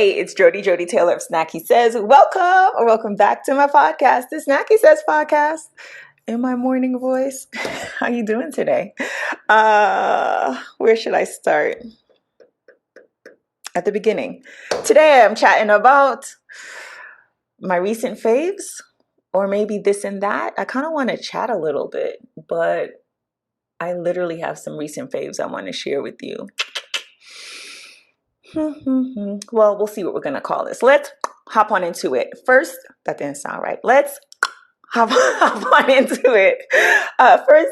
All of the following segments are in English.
Hey, it's Joddie Taylor of SnackySays. Welcome or welcome back to my podcast, the SnackySays podcast. In my morning voice. How you doing today? Where should I start? At the beginning. Today I'm chatting about my recent faves, or maybe this and that. I kind of want to chat a little bit, but I literally have some recent faves I want to share with you. Well, we'll see what we're going to call this. Let's hop on into it. First, that didn't sound right. Let's hop on into it. First,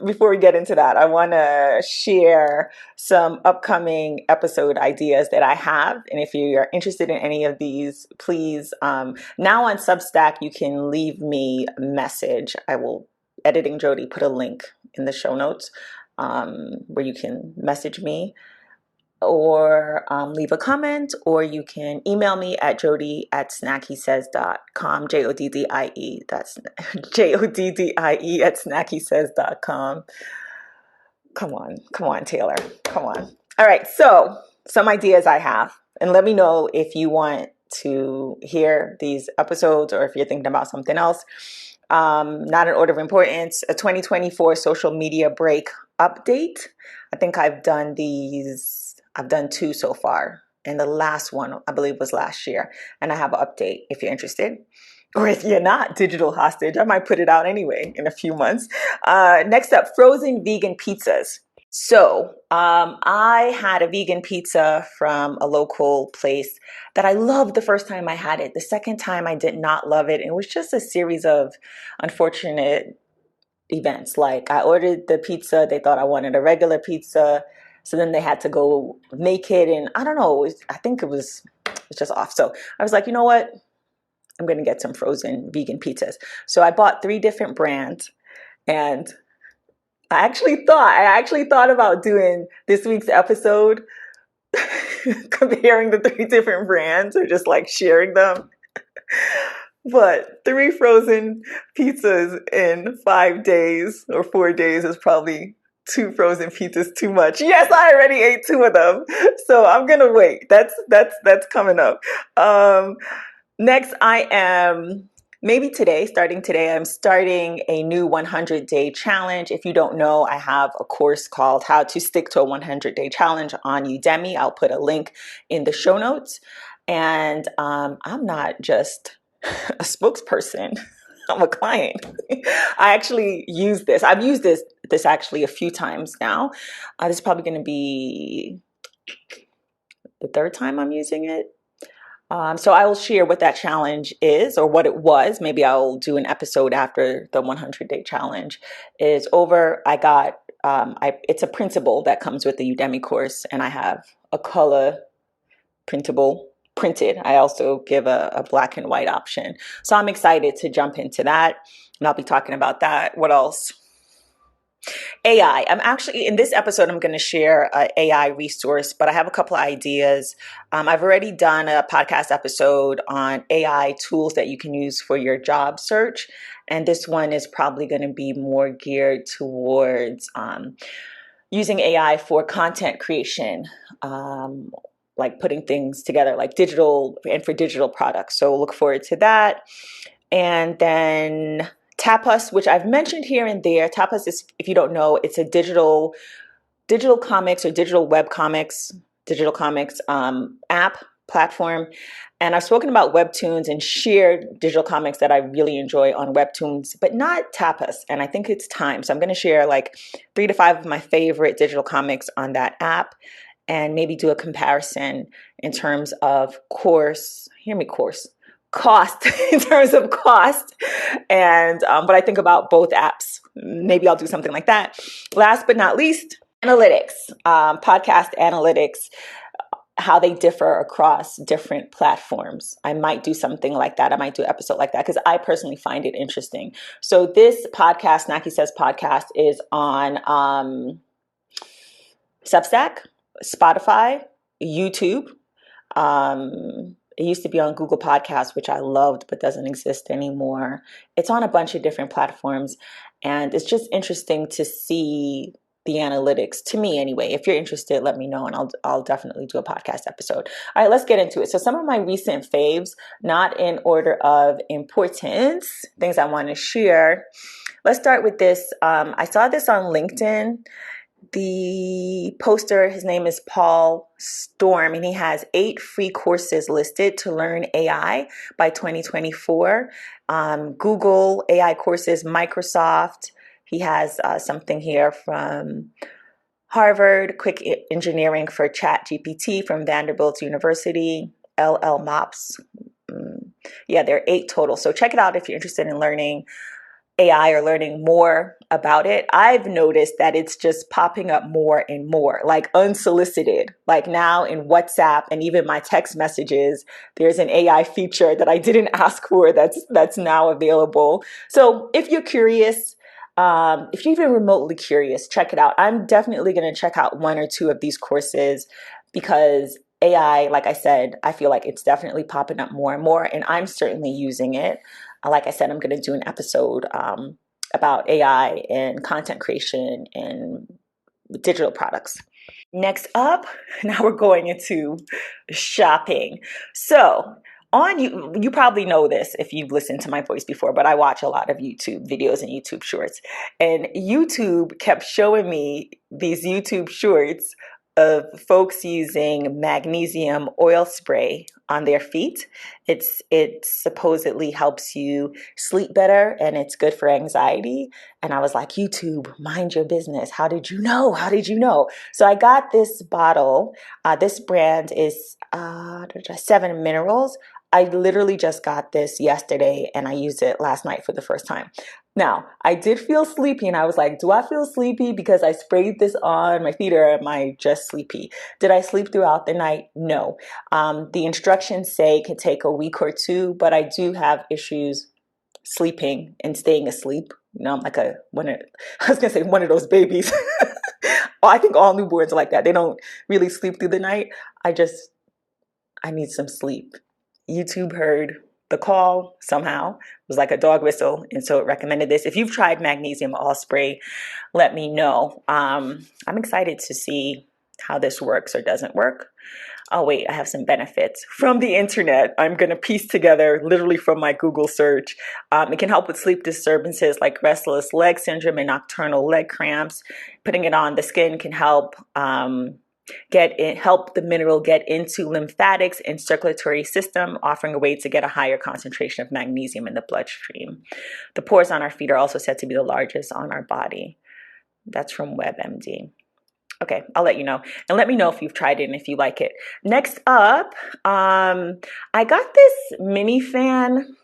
before we get into that, I want to share some upcoming episode ideas that I have. And if you're interested in any of these, please, now on Substack, you can leave me a message. I will, Editing Joddie, put a link in the show notes where you can message me or leave a comment, or you can email me at joddie@snackysays.com, Joddie, that's Joddie at snackysays.com. Come on, Taylor, come on. All right, so some ideas I have, and let me know if you want to hear these episodes or if you're thinking about something else. Not in order of importance, a 2024 social media break update. I think I've done two so far. And the last one, I believe, was last year. And I have an update if you're interested. Or if you're not digital hostage, I might put it out anyway in a few months. Next up, frozen vegan pizzas. So I had a vegan pizza from a local place that I loved the first time I had it. The second time I did not love it. It was just a series of unfortunate events. Like I ordered the pizza, they thought I wanted a regular pizza. So then they had to go make it. And I don't know, I think it was just off. So I was like, you know what? I'm going to get some frozen vegan pizzas. So I bought 3 different brands, and I actually thought about doing this week's episode comparing the 3 different brands or just like sharing them. But 3 frozen pizzas in 5 days or 4 days is probably 2 frozen pizzas too much. Yes, I already ate 2 of them. So I'm going to wait. That's coming up. Next, starting today, I'm starting a new 100-day challenge. If you don't know, I have a course called How to Stick to a 100-Day Challenge on Udemy. I'll put a link in the show notes. And I'm not just a spokesperson. I'm a client. I actually use this. I've used this actually a few times now. This is probably going to be the 3rd time I'm using it. So I will share what that challenge is or what it was. Maybe I'll do an episode after the 100-day challenge is over. I got, it's a printable that comes with the Udemy course, and I have a color printable printed. I also give a black and white option. So I'm excited to jump into that, and I'll be talking about that. What else? AI. I'm actually, in this episode, I'm going to share an AI resource, but I have a couple of ideas. I've already done a podcast episode on AI tools that you can use for your job search. And this one is probably going to be more geared towards using AI for content creation, like putting things together, like digital and for digital products. So look forward to that. And then Tapas, which I've mentioned here and there. Tapas is, if you don't know, it's a digital comics or digital comics app platform. And I've spoken about webtoons and shared digital comics that I really enjoy on webtoons, but not Tapas. And I think it's time. So I'm going to share like 3 to 5 of my favorite digital comics on that app, and maybe do a comparison in terms of cost in terms of cost. And but I think about both apps. Maybe I'll do something like that. Last but not least, analytics, podcast analytics, how they differ across different platforms. I might do something like that. I might do an episode like that because I personally find it interesting. So this podcast, SnackySays podcast, is on Substack, Spotify, YouTube. It used to be on Google Podcasts, which I loved, but doesn't exist anymore. It's on a bunch of different platforms. And it's just interesting to see the analytics to me anyway. If you're interested, let me know and I'll definitely do a podcast episode. All right, let's get into it. So some of my recent faves, not in order of importance, things I want to share. Let's start with this. I saw this on LinkedIn. The poster, his name is Paul Storm, and he has 8 free courses listed to learn AI by 2024. Google AI courses, Microsoft. He has something here from Harvard, Quick Engineering for Chat GPT from Vanderbilt University, LL Mops. Yeah, there are 8 total. So check it out if you're interested in learning AI or learning more about it. I've noticed that it's just popping up more and more, like unsolicited. Like now in WhatsApp and even my text messages, there's an AI feature that I didn't ask for that's now available. So if you're curious, if you're even remotely curious, check it out. I'm definitely going to check out 1 or 2 of these courses because AI, like I said, I feel like it's definitely popping up more and more, and I'm certainly using it. Like I said, I'm going to do an episode about AI and content creation and digital products. Next up, now we're going into shopping. So on you probably know this if you've listened to my voice before, but I watch a lot of YouTube videos and YouTube shorts. And YouTube kept showing me these YouTube shorts of folks using magnesium oil spray on their feet. It supposedly helps you sleep better and it's good for anxiety. And I was like, YouTube, mind your business. How did you know? How did you know? So I got this bottle. This brand is 7 Minerals. I literally just got this yesterday and I used it last night for the first time. Now, I did feel sleepy and I was like, do I feel sleepy because I sprayed this on my feet or am I just sleepy? Did I sleep throughout the night? No. The instructions say it could take a week or 2, but I do have issues sleeping and staying asleep. You know, I'm like I was gonna say one of those babies. I think all newborns are like that. They don't really sleep through the night. I need some sleep. YouTube heard the call somehow. It was like a dog whistle, and so it recommended this. If you've tried magnesium all spray, let me know. I'm excited to see how this works or doesn't work. Oh, wait, I have some benefits from the internet. I'm going to piece together literally from my Google search. It can help with sleep disturbances like restless leg syndrome and nocturnal leg cramps. Putting it on the skin can help help the mineral get into lymphatics and circulatory system, offering a way to get a higher concentration of magnesium in the bloodstream. The pores on our feet are also said to be the largest on our body. That's from WebMD. Okay, I'll let you know. And let me know if you've tried it and if you like it. Next up, I got this mini fan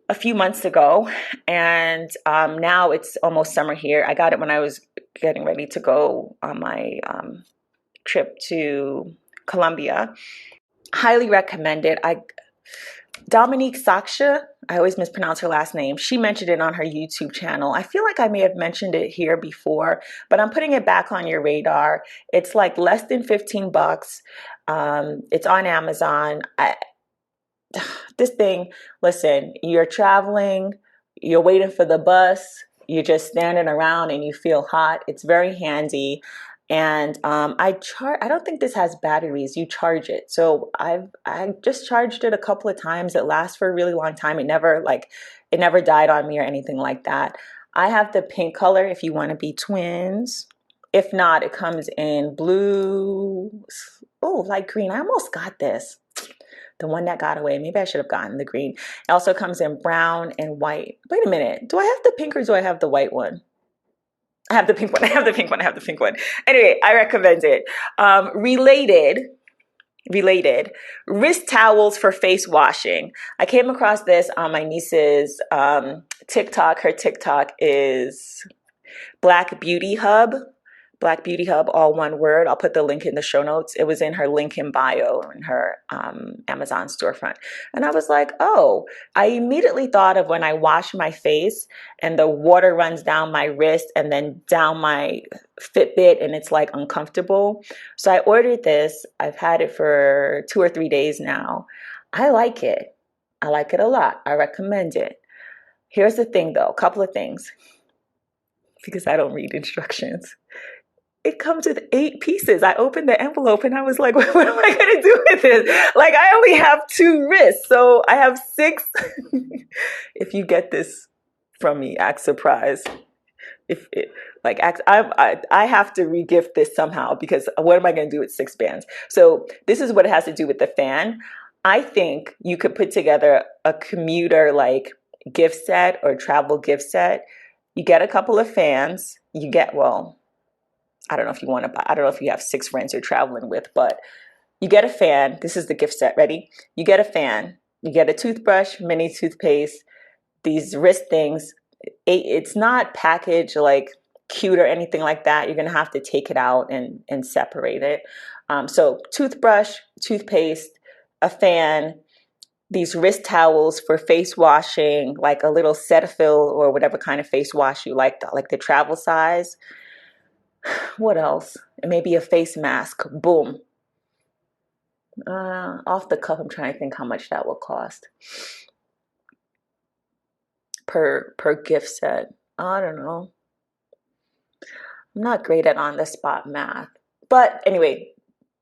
a few months ago, and now it's almost summer here. I got it when I was getting ready to go on my trip to Colombia. Highly recommend it. Dominique Saksha, I always mispronounce her last name. She mentioned it on her YouTube channel. I feel like I may have mentioned it here before, but I'm putting it back on your radar. It's like less than 15 bucks. It's on Amazon. This thing, listen, you're traveling, you're waiting for the bus, you're just standing around and you feel hot. It's very handy. And I don't think this has batteries. You charge it. So I just charged it a couple of times. It lasts for a really long time. It never died on me or anything like that. I have the pink color if you want to be twins. If not, it comes in blue. Oh, light green. I almost got this. The one that got away. Maybe I should have gotten the green. It also comes in brown and white. Wait a minute. Do I have the pink or do I have the white one? I have the pink one. I have the pink one. I have the pink one. Anyway, I recommend it. Related, wrist towels for face washing. I came across this on my niece's TikTok. Her TikTok is Black Beauty Hub. Black Beauty Hub, all one word. I'll put the link in the show notes. It was in her link in bio in her Amazon storefront. And I was like, oh, I immediately thought of when I wash my face and the water runs down my wrist and then down my Fitbit and it's like uncomfortable. So I ordered this. I've had it for 2 or 3 days now. I like it. I like it a lot. I recommend it. Here's the thing though, a couple of things. because I don't read instructions. It comes with 8 pieces. I opened the envelope and I was like, what am I going to do with this? Like, I only have 2 wrists, so I have 6. If you get this from me, act surprised. If it, like, I have to regift this somehow, because what am I going to do with 6 bands? So this is what it has to do with the fan. I think you could put together a commuter like gift set or travel gift set. You get a couple of fans. You get, well, I don't know if you want to buy, I don't know if you have 6 friends you're traveling with, but you get a fan. This is the gift set. Ready? You get a fan. You get a toothbrush, mini toothpaste, these wrist things. It's not packaged like cute or anything like that. You're going to have to take it out and separate it. So toothbrush, toothpaste, a fan, these wrist towels for face washing, like a little Cetaphil or whatever kind of face wash you like the travel size. What else? Maybe a face mask. Boom. Off the cuff, I'm trying to think how much that will cost per gift set. I don't know. I'm not great at on the spot math, but anyway,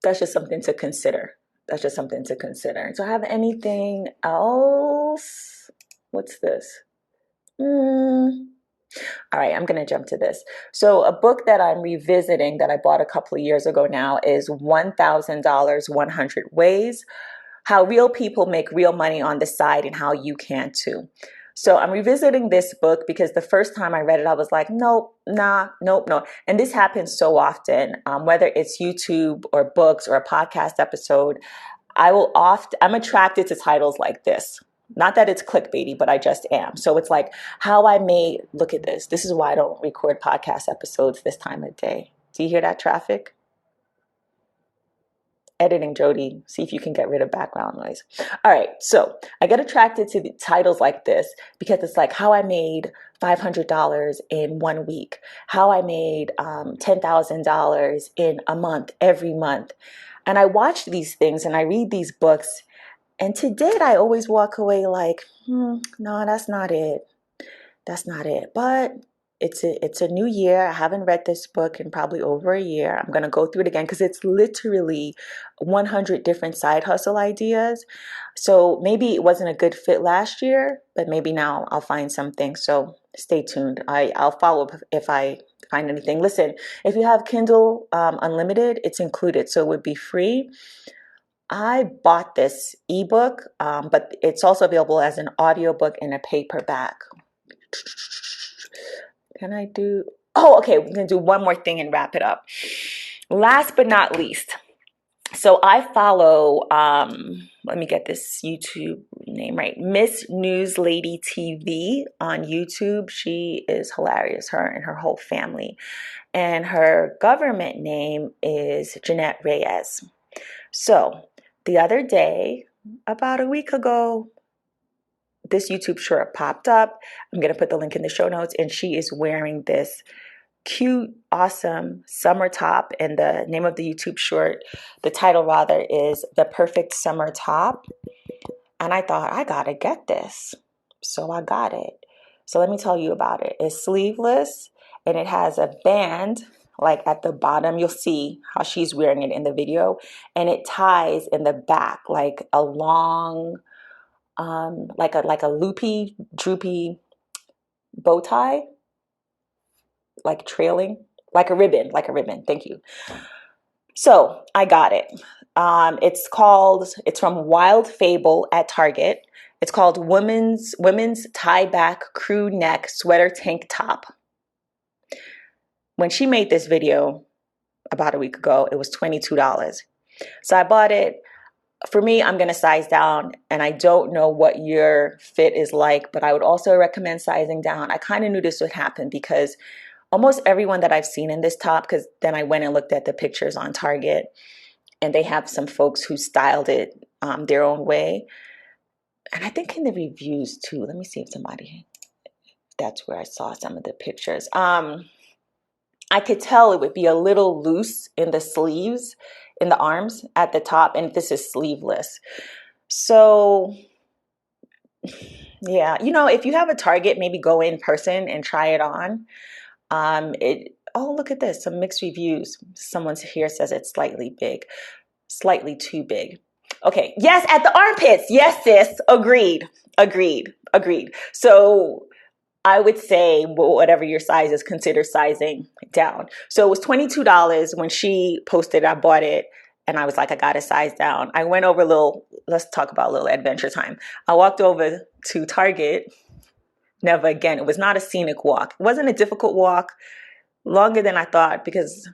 that's just something to consider. That's just something to consider. Do I have anything else? What's this? All right, I'm going to jump to this. So a book that I'm revisiting that I bought a couple of years ago now is $1,000 100 Ways, How Real People Make Real Money on the Side and How You Can Too. So I'm revisiting this book because the first time I read it, I was like, nope, nah, nope, no. And this happens so often, whether it's YouTube or books or a podcast episode, I'm attracted to titles like this. Not that it's clickbaity, but I just am. So it's like look at this. This is why I don't record podcast episodes this time of day. Do you hear that traffic? Editing, Joddie. See if you can get rid of background noise. All right. So I get attracted to the titles like this because it's like how I made $500 in 1 week, how I made $10,000 in a month, every month. And I watch these things and I read these books. And to date, I always walk away like, no, that's not it. That's not it. But it's a new year. I haven't read this book in probably over a year. I'm going to go through it again because it's literally 100 different side hustle ideas. So maybe it wasn't a good fit last year, but maybe now I'll find something. So stay tuned. I'll follow up if I find anything. Listen, if you have Kindle Unlimited, it's included. So it would be free. I bought this ebook, but it's also available as an audiobook and a paperback. Can I do? Oh, okay. We're going to do one more thing and wrap it up. Last but not least. So I follow, let me get this YouTube name right, Miss News Lady TV on YouTube. She is hilarious, her and her whole family. And her government name is Jeanette Reyes. So the other day, about a week ago, this YouTube short popped up. I'm going to put the link in the show notes. And she is wearing this cute, awesome summer top. And the name of the YouTube short, the title rather, is The Perfect Summer Top. And I thought, I got to get this. So I got it. So let me tell you about it. It's sleeveless and it has a band like at the bottom. You'll see how she's wearing it in the video. And it ties in the back like a long, like a loopy, droopy bow tie, like trailing, like a ribbon. Thank you. So I got it. It's from Wild Fable at Target. It's called Women's Tie Back Crew Neck Sweater Tank Top. When she made this video about a week ago, it was $22. So I bought it. For me, I'm going to size down, and I don't know what your fit is like, but I would also recommend sizing down. I kind of knew this would happen because almost everyone that I've seen in this top, because then I went and looked at the pictures on Target, and they have some folks who styled it their own way. And I think in the reviews too. Let me see if that's where I saw some of the pictures. I could tell it would be a little loose in the sleeves, in the arms at the top, and this is sleeveless. So yeah, if you have a Target, maybe go in person and try it on. Oh, look at this, some mixed reviews. Someone here says it's slightly big, slightly too big. Okay, yes, at the armpits. Yes, sis. Agreed. So I would say whatever your size is, consider sizing down. So it was $22 when she posted. I bought it and I was like, I got to size down. I went over let's talk about a little adventure time. I walked over to Target. Never again. It was not a scenic walk. It wasn't a difficult walk, longer than I thought because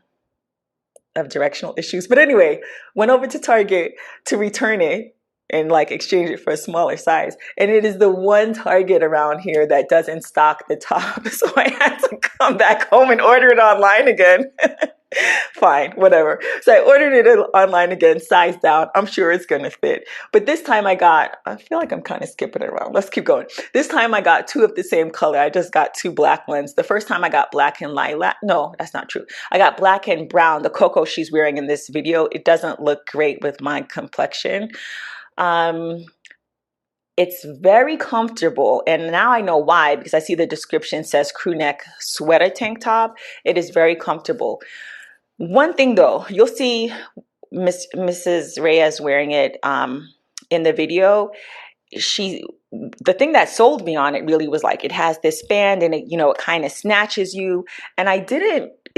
of directional issues. But anyway, went over to Target to return it and like exchange it for a smaller size. And it is the one Target around here that doesn't stock the top. So I had to come back home and order it online again. Fine, whatever. So I ordered it online again, size down. I'm sure it's going to fit. But this time I feel like I'm kind of skipping around. Let's keep going. This time I got two of the same color. I just got two black ones. The first time I got black and lilac. No, that's not true. I got black and brown. The cocoa she's wearing in this video, it doesn't look great with my complexion. It's very comfortable, and now I know why, because I see the description says crew neck sweater tank top. It is very comfortable. One thing though, you'll see Mrs. Reyes wearing it in the video. The thing that sold me on it really was like, it has this band and it, it kind of snatches you. And it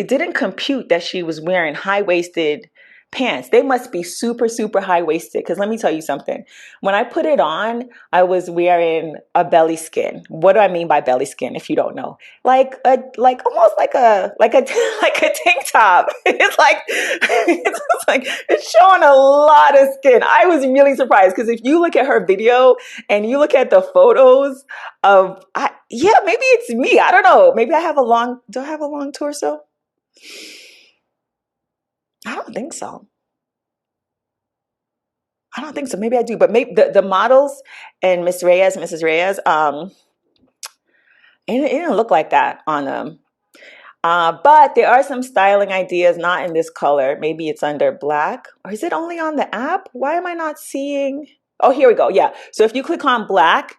didn't compute that she was wearing high-waisted pants. They must be super, super high-waisted. Because let me tell you something. When I put it on, I was wearing a belly skin. What do I mean by belly skin? If you don't know, like almost like a like a tank top. It's showing a lot of skin. I was really surprised because if you look at her video and you look at the photos of, maybe it's me. I don't know. Maybe do I have a long torso? I don't think so. Maybe I do, but maybe the models and Mrs. Reyes, it didn't look like that on them. But there are some styling ideas, not in this color. Maybe it's under black, or is it only on the app? Why am I not seeing? Oh, here we go. Yeah. So if you click on black,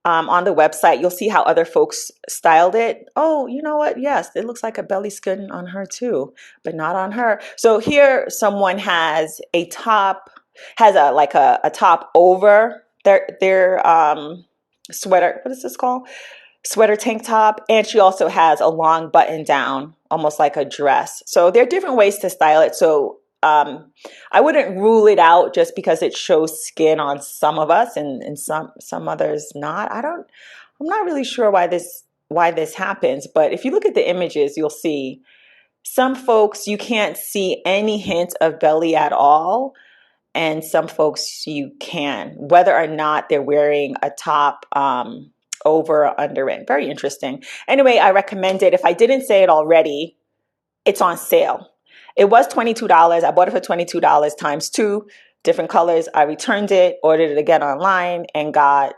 on the website, you'll see how other folks styled it. Oh, you know what? Yes, it looks like a belly skin on her too, but not on her. So here someone has a top, a top over their sweater. What is this called? Sweater tank top. And she also has a long button down, almost like a dress. So there are different ways to style it. So I wouldn't rule it out just because it shows skin on some of us and some others not. I'm not really sure why this happens, but if you look at the images, you'll see some folks you can't see any hint of belly at all, and some folks you can, whether or not they're wearing a top over or under it. Very interesting. Anyway, I recommend it. If I didn't say it already, it's on sale. It was $22. I bought it for $22 times 2 different colors. I returned it, ordered it again online, and got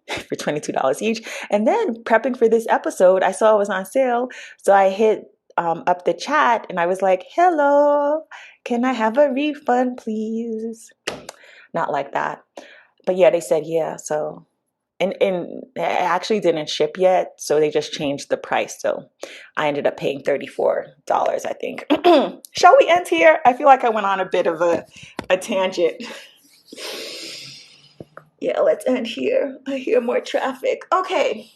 for $22 each. And then prepping for this episode, I saw it was on sale. So I hit up the chat and I was like, hello, can I have a refund, please? Not like that. But yeah, they said, yeah. So and it actually didn't ship yet, so they just changed the price. So I ended up paying $34, I think. Shall we end here? I feel like I went on a bit of a tangent. Yeah, let's end here. I hear more traffic. Okay.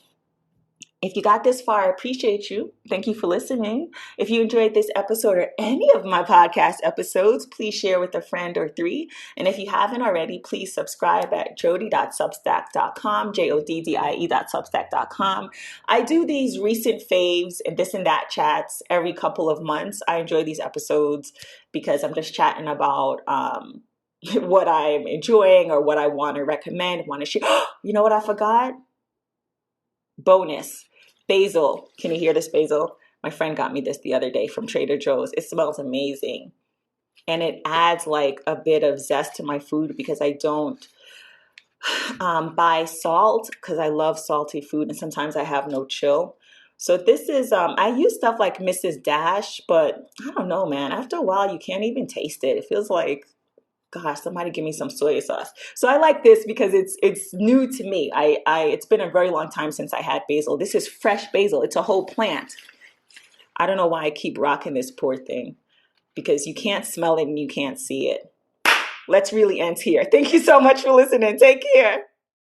If you got this far, I appreciate you. Thank you for listening. If you enjoyed this episode or any of my podcast episodes, please share with a friend or 3. And if you haven't already, please subscribe at joddie.substack.com, joddie.substack.com. I do these recent faves and this and that chats every couple of months. I enjoy these episodes because I'm just chatting about what I'm enjoying or what I want to recommend, want to share. You know what I forgot? Bonus. Basil. Can you hear this basil? My friend got me this the other day from Trader Joe's. It smells amazing. And it adds like a bit of zest to my food because I don't buy salt because I love salty food and sometimes I have no chill. So this is, I use stuff like Mrs. Dash, but I don't know, man. After a while, you can't even taste it. It feels like, gosh, somebody give me some soy sauce. So I like this because it's new to me. It's been a very long time since I had basil. This is fresh basil. It's a whole plant. I don't know why I keep rocking this poor thing, because you can't smell it and you can't see it. Let's really end here. Thank you so much for listening. Take care.